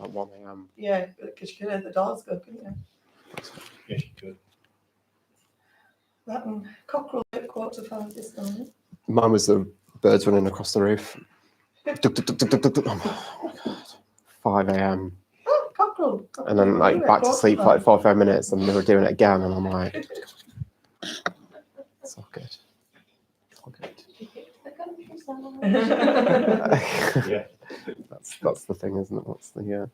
at 1 a.m. Yeah, because you could hear the doors go, couldn't you? Yes, you could. That and cockerel at 4:45 this morning. Mine was the birds running across the roof. Duk, duk, duk, duk, duk, duk, duk. Oh my God. 5 a.m. Oh, cockerel. And then like back to sleep for like 45 minutes, and they were doing it again, and I'm like, it's all good. It's all good. Yeah. That's the thing, isn't it? That's the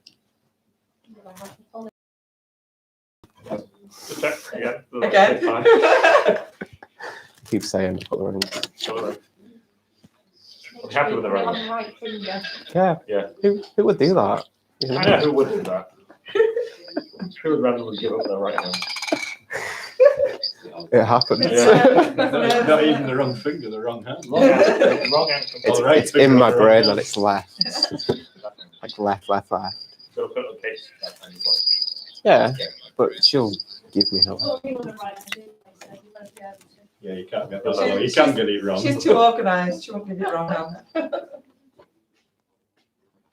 Check again. Again. keep saying colouring. I'm happy with the On right. the right finger. Yeah. Yeah. Who would do that? You I know who would do that. Who would randomly give up their right hand? It happens. Yeah. Not even the wrong finger, the wrong hand. Wrong hand. Wrong hand. It's in my brain that it's left. Like left. So put it on case. Yeah, but she'll give me help. Yeah, you can't get that. You can get it wrong. She's too organised. She won't give it wrong now.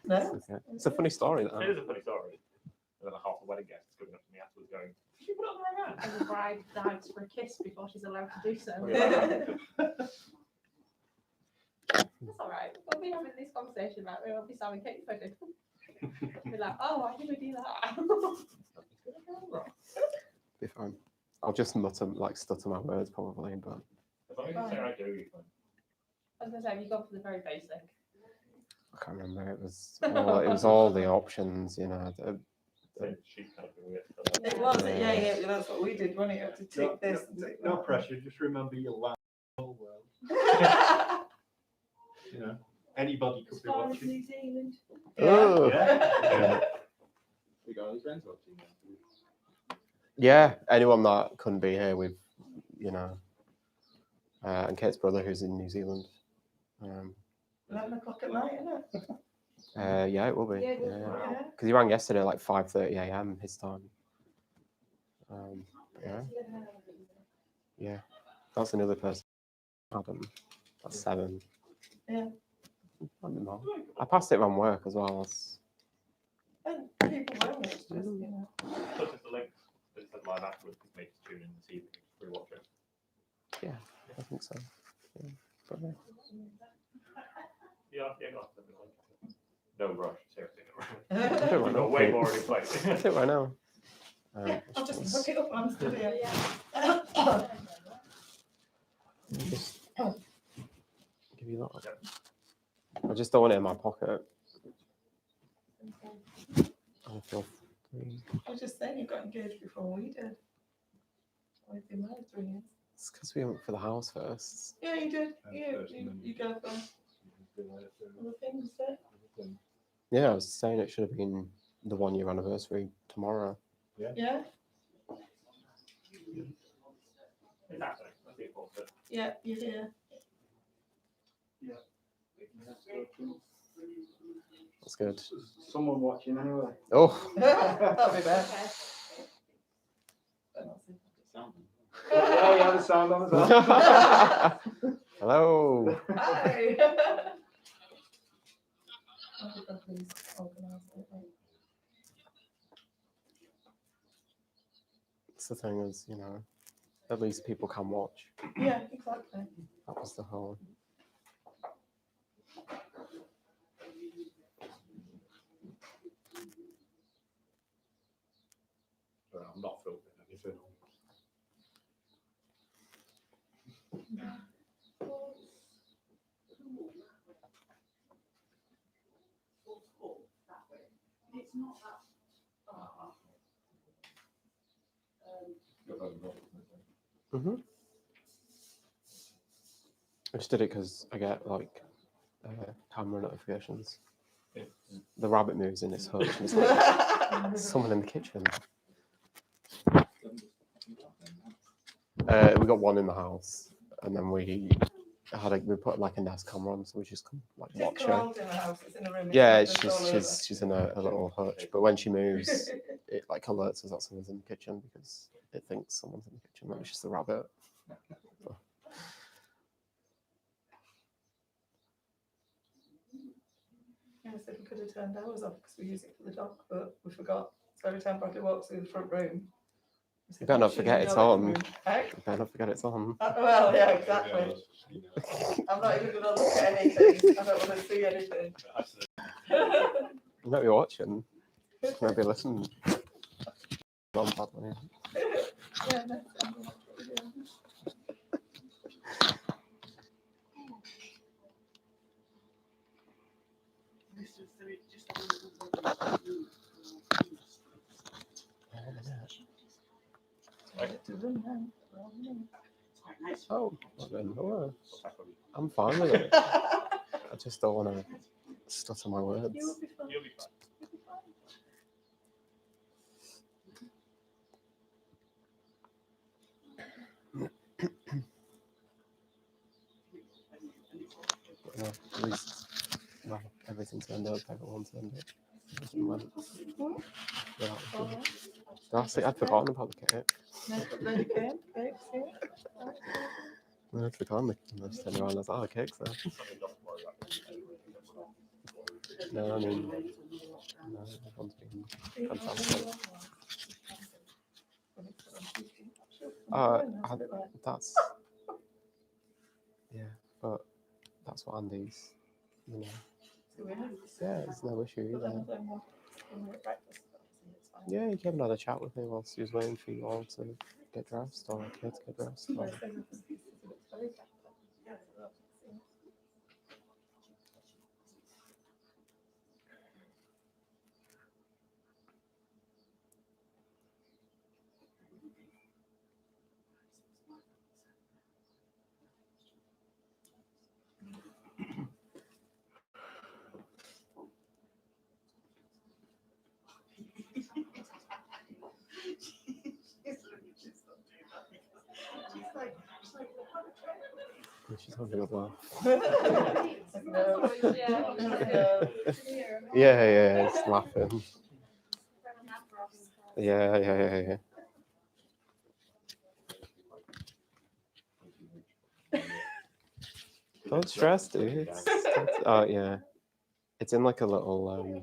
No? Okay. It's a funny story. It That. is a funny story. And then a half the wedding guest coming up to me afterwards going, "Did you put it on the right hand?" And the bride dives for a kiss before she's allowed to do so. That's all right. We'll be having this conversation about it. We'll be selling cake pudding. Be like, oh, why did we do that? Be fine. I'll just stutter my words probably, but As long as you say I do, you're fine. I was going to say, have you gone for the very basic? I can't remember. It was all the options, you know. So she kind of weird. It was, yeah, that's what we did, wasn't it? You had to take this and take No that. pressure, just remember your last whole world. You know, anybody could be watching. New Zealand. Oh. Yeah. We got any friends watching now? Yeah, anyone that couldn't be here with, you know, and Kate's brother who's in New Zealand. 11 o'clock at night, isn't it? Yeah, it will be. Yeah, it will be. Yeah. Because he rang yesterday at like 5:30 a.m. his time. Yeah. That's another person. Adam. That's 7. Yeah. Might be more. I passed it around work as well. And people won't, it's just, you know. So just the links that said live afterwards, because make tune in this evening to rewatch it. Yeah, I think so. Yeah. But, yeah. Yeah, go on. No rush, seriously, no rush. I'll do it We've right got now. way more in place. I'll do it right now. I'll just hook it up on studio. Just give you that. I just don't want it in my pocket. I feel free. I was just saying you got engaged before we did. We've been married 3 years. It's because we went for the house first. Yeah, you did. First, You and then you go for other things, but Yeah, I was saying it should have been the 1-year anniversary tomorrow. yeah, It's happening. That's the important. yeah, you're here. That's good. Someone watching anyway. Oh, That'll be better. Yeah, you have the sound on as well. hello. Hi. I think I'll please organise it. That's the thing is, you know, at least people can watch. Yeah, exactly. That was the whole. Well, I'm not filming anything. I just did it because I get like camera notifications. Yeah. The rabbit moves in its hutch and it's like someone in the kitchen. We got one in the house, and then we put like a Nest camera on, so we just come like Is it watch her. cold in the house? It's in a room. Yeah, it's all over. she's in a little hutch, but when she moves, it like alerts us that someone's in the kitchen because it thinks someone's in the kitchen. That was just the rabbit. Yeah. I said we could have turned ours off because we use it for the dog, but we forgot. So every time Bradley walks through the front room, we said, better not "Make sure forget you it's know on." room." Hey? You better not forget it's on. Well, yeah, exactly. I'm not even going to look at anything. I don't want to see anything. You might be watching. Maybe listen. On badly. Yeah, that's what we do. To them now. Oh, well then, oh, I'm fine with it. I just don't want to stutter my words. You will be fine. You'll be fine. You'll be fine. But, at least, well, everything turned up, everyone turned up. Everything went without Oh, issue. That's it, I'd forgotten about the cake. no, but then again, cake's here. I'd forgotten. I just turned around and I was like, oh, cake's there. Something not to worry about. No, I mean, no, everyone's been fantastic. That's, yeah, but that's what Andy's, you know. Yeah, there's no issue either. Yeah, he came and had a chat with me whilst he was waiting for you all to get dressed, or kids get dressed. Or... She's having a good laugh. Yeah, it's laughing. Yeah. Don't stress, dude. Oh yeah, it's in like a little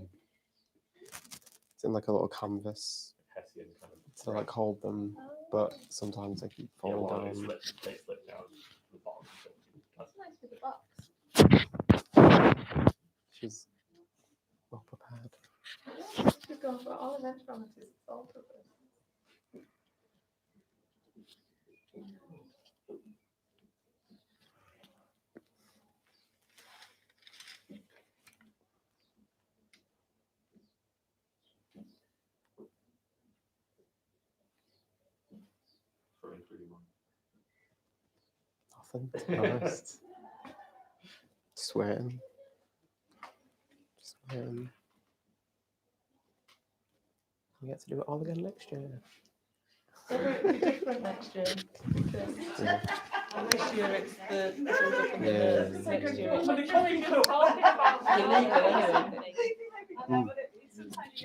canvas Hessian kind of. to like hold them, but sometimes they keep Yeah, falling well, down. they slip down to the bottom. That's nice with the box. She's well prepared. She's gone for all eventualities. It's all purpose. Nothing, to be honest. Sweating. You get to do it all again next year. It'll be different next year. Because this year it's the Yeah. next year it's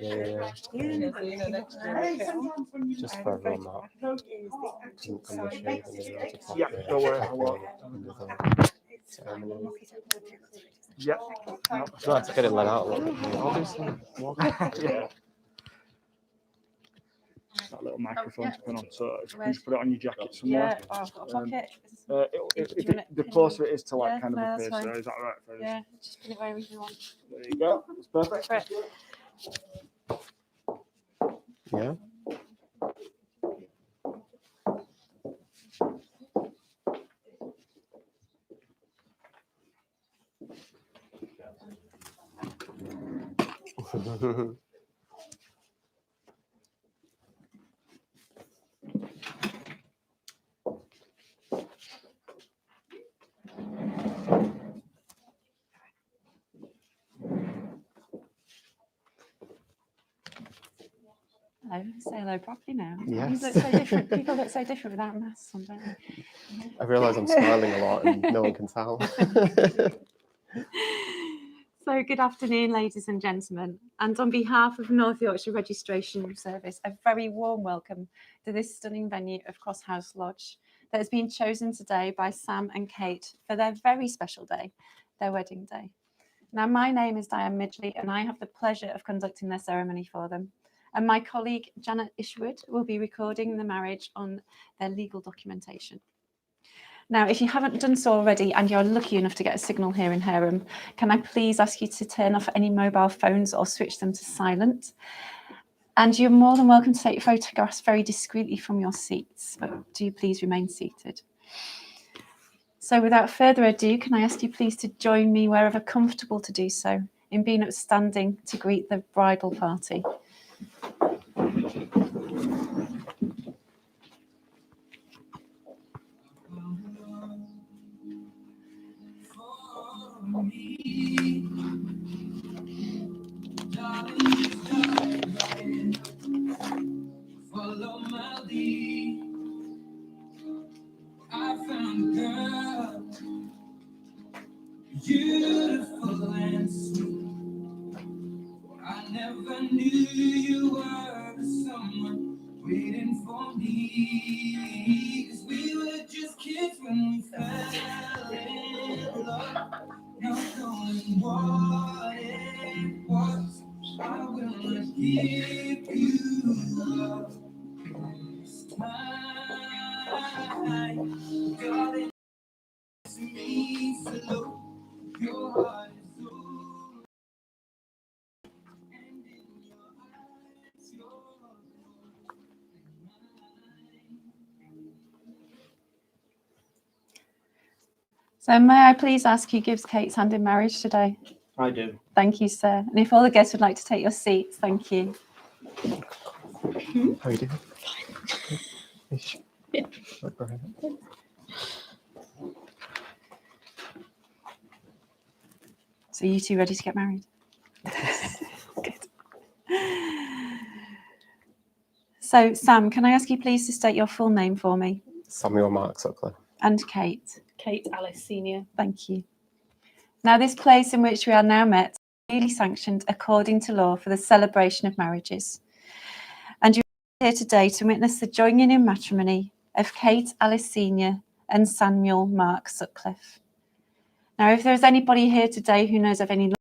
Yeah. next year. Just for everyone that couldn't come this year and didn't have to pop Yeah, in don't worry, at I will. the end of the ceremony. Yeah. So I had to get it let out a little bit more. I'll do some walking. Yeah. That little microphone yeah. to put on, so if you can Where's- just put it on your jacket somewhere. Yeah, oh, I've got a pocket. The closer it is to like Yeah, kind of no, the that's face fine. there, is that right? Fraser? Yeah, just put it wherever you want. There you go. That's perfect. Right. Yeah. Hello, say hello properly now. Yes. You look so different. People look so different without masks on, don't they? I realise I'm smiling a lot and no one can tell. So good afternoon, ladies and gentlemen. And on behalf of North Yorkshire Registration Service, a very warm welcome to this stunning venue of Cross House Lodge that has been chosen today by Sam and Kate for their very special day, their wedding day. Now, my name is Diane Midgley, and I have the pleasure of conducting their ceremony for them. And my colleague, Janet Ishwood, will be recording the marriage on their legal documentation. Now, if you haven't done so already and you're lucky enough to get a signal here in Hereham, can I please ask you to turn off any mobile phones or switch them to silent? And you're more than welcome to take photographs very discreetly from your seats, but do please remain seated. So without further ado, can I ask you please to join me wherever comfortable to do so in being upstanding to greet the bridal party. Follow my lead. I found a girl, beautiful and sweet. I never knew you were someone waiting for me. 'Cause we were just kids when we fell in love, not knowing what it was. I will not give you up. My darling, it's me slow. Your heart is so, and in your eyes, your So may I please ask who gives Kate's hand in marriage today? I do. Thank you, sir. And if all the guests would like to take your seats, thank you. How are you doing? Yeah. So you two ready to get married? Good. So Sam, can I ask you please to state your full name for me? Samuel Mark Sutcliffe. And Kate. Kate Alice Senior. Thank you. Now this place in which we are now met is duly sanctioned according to law for the celebration of marriages. And you are here today to witness the joining in matrimony of Kate Alice Senior and Samuel Mark Sutcliffe. Now, if there is anybody here today who knows of any law,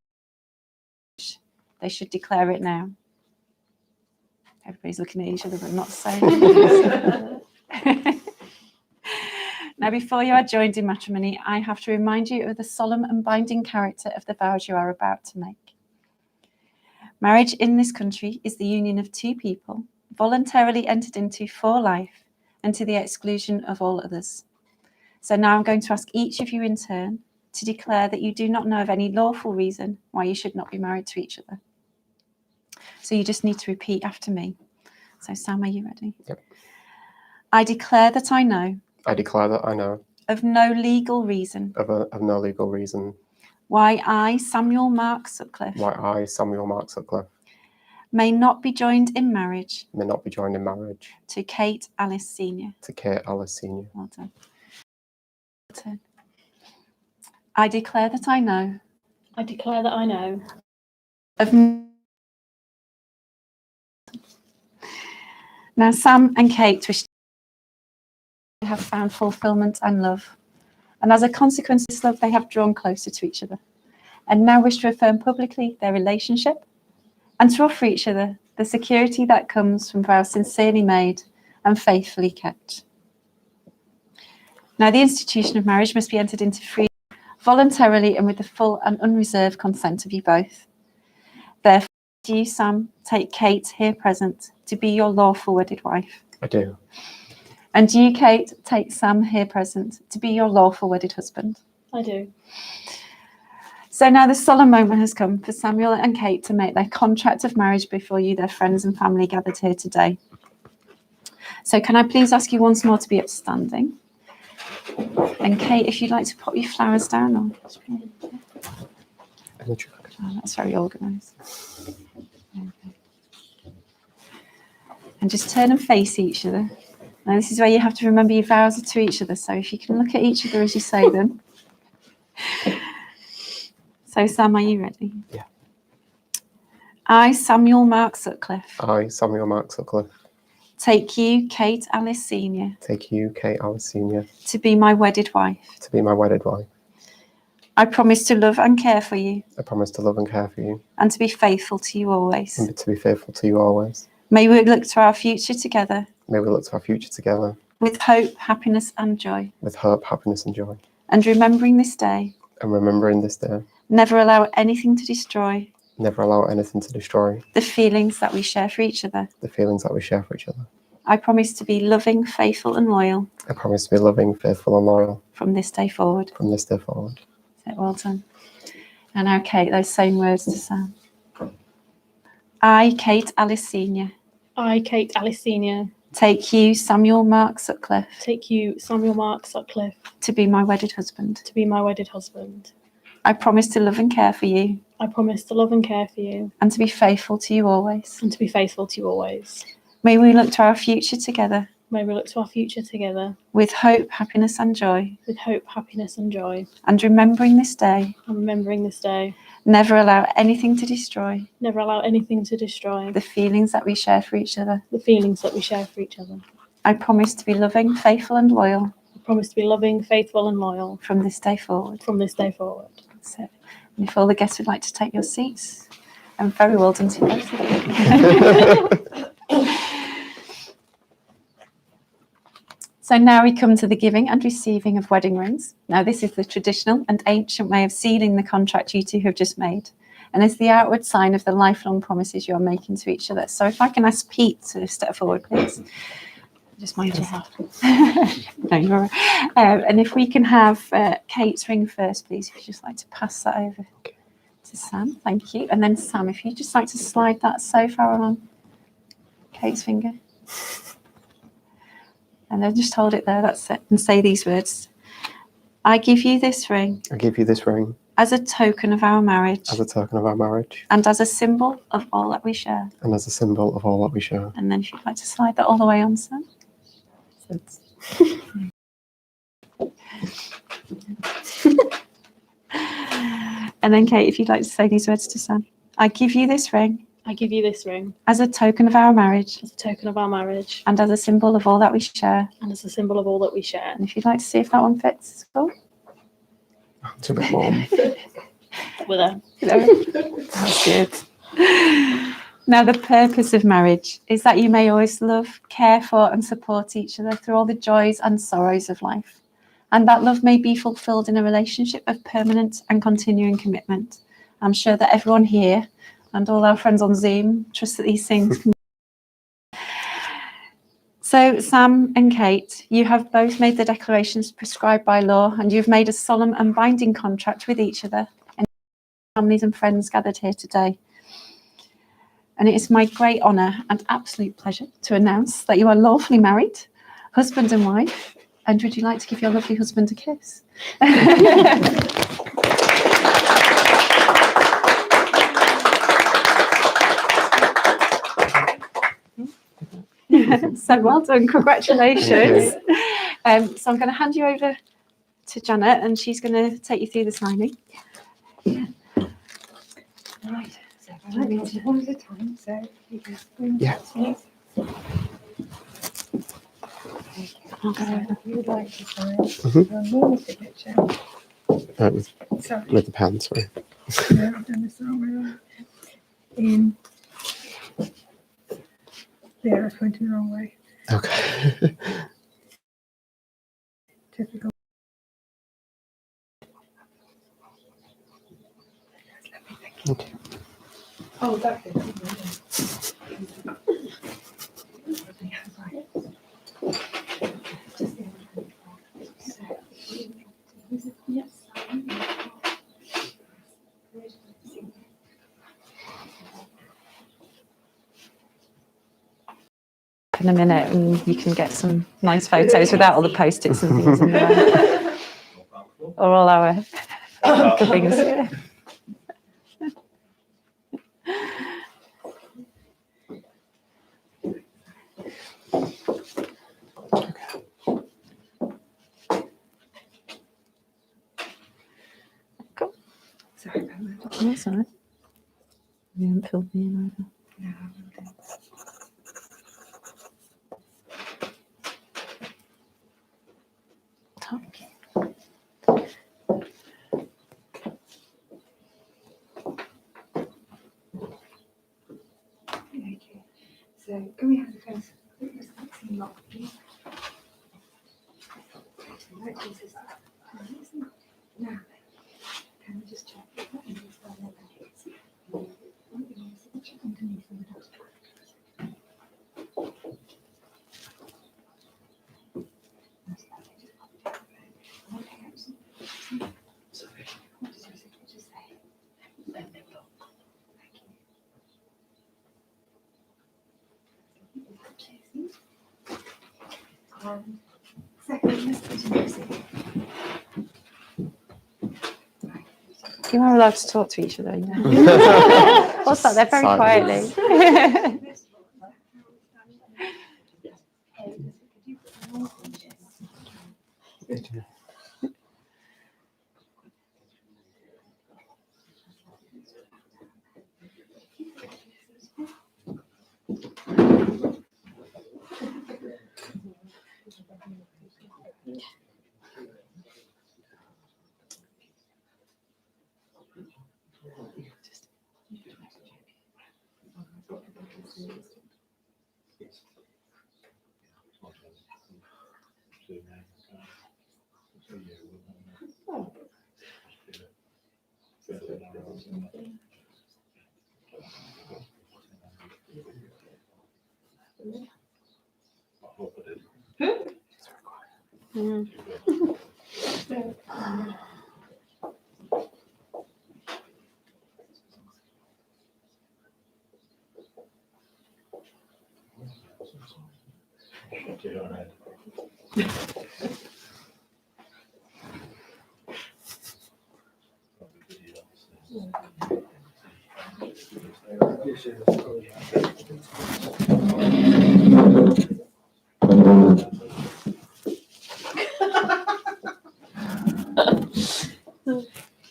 they should declare it now. Everybody's looking at each other but not saying anything. Now, before you are joined in matrimony, I have to remind you of the solemn and binding character of the vows you are about to make. Marriage in this country is the union of two people, voluntarily entered into for life and to the exclusion of all others. So now I'm going to ask each of you in turn to declare that you do not know of any lawful reason why you should not be married to each other. So you just need to repeat after me. So Sam, are you ready? Yep. I declare that I know I declare that I know of no legal reason of no legal reason why I, Samuel Mark Sutcliffe, why I, Samuel Mark Sutcliffe, may not be joined in marriage may not be joined in marriage to Kate Alice Senior. to Kate Alice Senior. Well done. Turn. I declare that I know I declare that I know of now Sam and Kate wish to have found fulfillment and love, and as a consequence of this love they have drawn closer to each other and now wish to affirm publicly their relationship and to offer each other the security that comes from vows sincerely made and faithfully kept. Now the institution of marriage must be entered into freely, voluntarily and with the full and unreserved consent of you both. Therefore, do you, Sam, take Kate here present to be your lawful wedded wife? I do. And do you, Kate, take Sam here present to be your lawful wedded husband? I do. So now the solemn moment has come for Samuel and Kate to make their contract of marriage before you, their friends and family gathered here today. So can I please ask you once more to be upstanding? And Kate, if you'd like to pop your flowers down. Or... Oh, that's very organised. And just turn and face each other. Now this is where you have to remember your vows to each other. So if you can look at each other as you say them. So Sam, are you ready? Yeah. I, Samuel Mark Sutcliffe, I, Samuel Mark Sutcliffe, take you, Kate Alice Senior, take you, Kate Alice Senior, to be my wedded wife. to be my wedded wife. I promise to love and care for you I promise to love and care for you and to be faithful to you always. and to be faithful to you always. May we look to our future together May we look to our future together with hope, happiness, and joy. with hope, happiness, and joy. And remembering this day, And remembering this day, never allow anything to destroy never allow anything to destroy the feelings that we share for each other. the feelings that we share for each other. I promise to be loving, faithful, and loyal I promise to be loving, faithful, and loyal from this day forward. from this day forward. So well done. And now, Kate, those same words to Sam. I, Kate Alice Senior, I, Kate Alice Senior, take you, Samuel Mark Sutcliffe, take you, Samuel Mark Sutcliffe, to be my wedded husband. to be my wedded husband. I promise to love and care for you I promise to love and care for you and to be faithful to you always. and to be faithful to you always. May we look to our future together May we look to our future together with hope, happiness, and joy. with hope, happiness, and joy. And remembering this day, And remembering this day, never allow anything to destroy never allow anything to destroy the feelings that we share for each other. the feelings that we share for each other. I promise to be loving, faithful, and loyal I promise to be loving, faithful, and loyal from this day forward. from this day forward. That's it. And if all the guests would like to take your seats, and very well done to both of you. So now we come to the giving and receiving of wedding rings. Now this is the traditional and ancient way of sealing the contract you two have just made, and it's the outward sign of the lifelong promises you are making to each other. So if I can ask Pete to step forward, please. Just mind yourself. No, you're all right. And if we can have Kate's ring first, please, if you'd just like to pass that over to Sam. Thank you. And then Sam, if you'd just like to slide that so far along Kate's finger. And then just hold it there, that's it, and say these words. I give you this ring I give you this ring as a token of our marriage as a token of our marriage and as a symbol of all that we share. and as a symbol of all that we share. And then if you'd like to slide that all the way on, Sam. And then Kate, if you'd like to say these words to Sam. I give you this ring I give you this ring as a token of our marriage as a token of our marriage and as a symbol of all that we share. and as a symbol of all that we share. And if you'd like to see if that one fits as well. It's a bit warm. With a That's good. Now, the purpose of marriage is that you may always love, care for, and support each other through all the joys and sorrows of life. And that love may be fulfilled in a relationship of permanent and continuing commitment. I'm sure that everyone here and all our friends on Zoom trust that these things can. So, Sam and Kate, you have both made the declarations prescribed by law, and you've made a solemn and binding contract with each other and families and friends gathered here today. And it is my great honour and absolute pleasure to announce that you are lawfully married, husband and wife. And would you like to give your lovely husband a kiss? So well done, congratulations. So I'm going to hand you over to Janet, and she's going to take you through the signing. Right, so I might be one at a time, so you can Yeah. I'll go over. if you would like to sign Mhm. your normal signature. Sorry, With the pen, sorry. no, I've done this the wrong way around. In there, I pointed the wrong way. Okay. Typical. Okay. Oh, that bit. In a minute, and you can get some nice photos without all the post-its and things in the way. Or all our things. Cool. Sorry about that. That's all right. You haven't filled me in either. No, I will do. Top. So can we have the first lock, please? Right, this is- Now, can we just check? Underneath the dust. What does your signature say? Second, Mr. Lucy. You are allowed to talk to each other. Yeah. What's that? They're very Silence. quietly. Mm.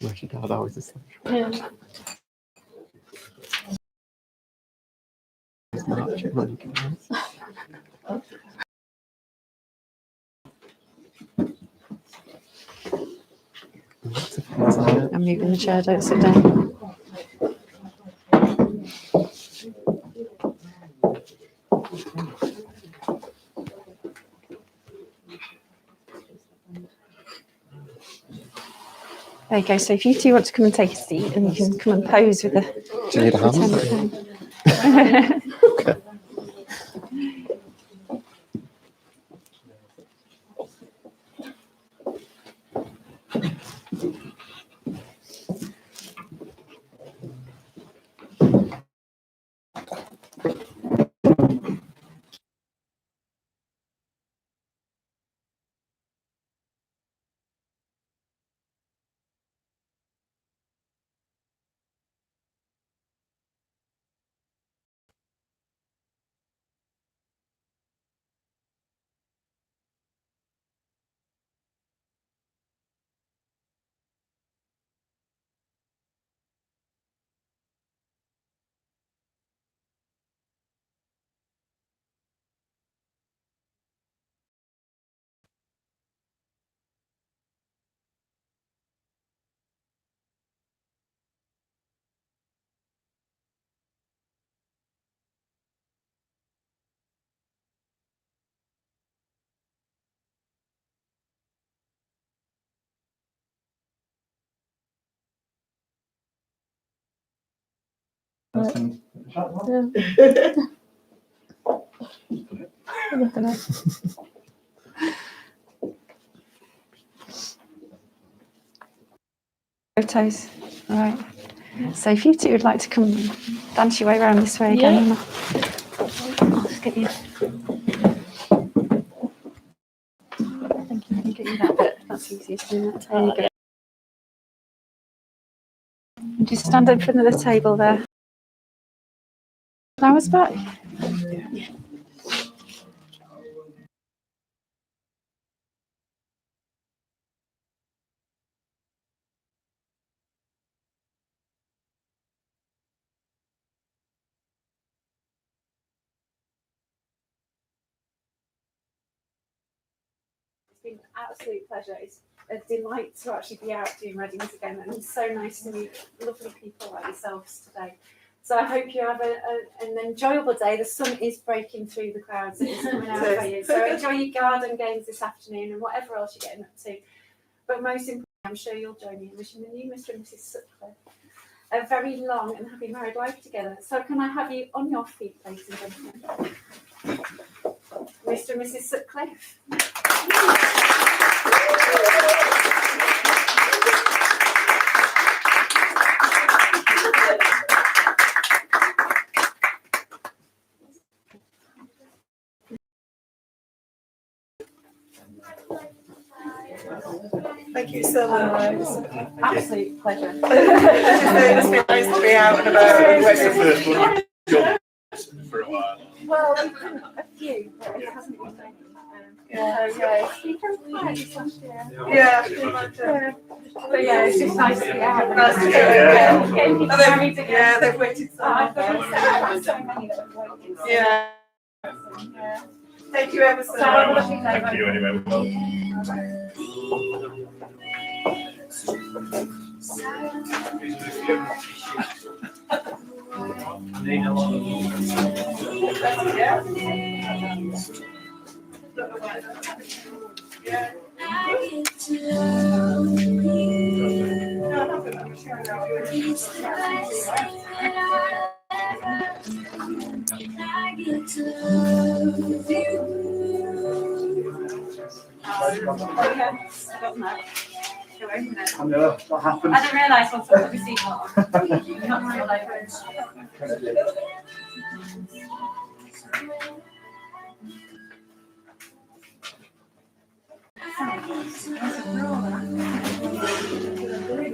Richard, that was just Yeah. I'm moving the chair, don't sit down. There you go. So if you two want to come and take a seat, and you can come and pose with the Do you need a hand? tent. Photos. All right. So if you two would like to come dance your way around this way again, I'll just get you. Thank you. I'll get you that bit. That's easiest, isn't it? There you go. And just stand in front of the table there. Flowers back. It's been an absolute pleasure. It's a delight to actually be out doing readings again, and it's so nice to meet lovely people like yourselves today. So I hope you have an enjoyable day. The sun is breaking through the clouds. It's coming out for you. So enjoy your garden games this afternoon and whatever else you're getting up to. But most importantly, I'm sure you'll join me in wishing the new Mr. and Mrs. Sutcliffe a very long and happy married life together. So can I have you on your feet, ladies and gentlemen? Mr. and Mrs. Sutcliffe. Thank you so much. Absolute pleasure. It's been nice to be out and about. What's the first one you've done for a while? Well, we've done a few, but it hasn't been many. Yeah. So yeah, we can play this last year. Yeah, I can imagine. But yeah, it's just nice to be out. Nice to be Getting people Oh, they've- married again. Yeah, they've waited so Oh, long. I've got so many that have waited. So, Yeah. yeah. Thank you ever so So have a much. lovely day. Thank you anyway. Well, Yeah. I know what happened. I didn't realise once I put the seatbelt on. Not real life. I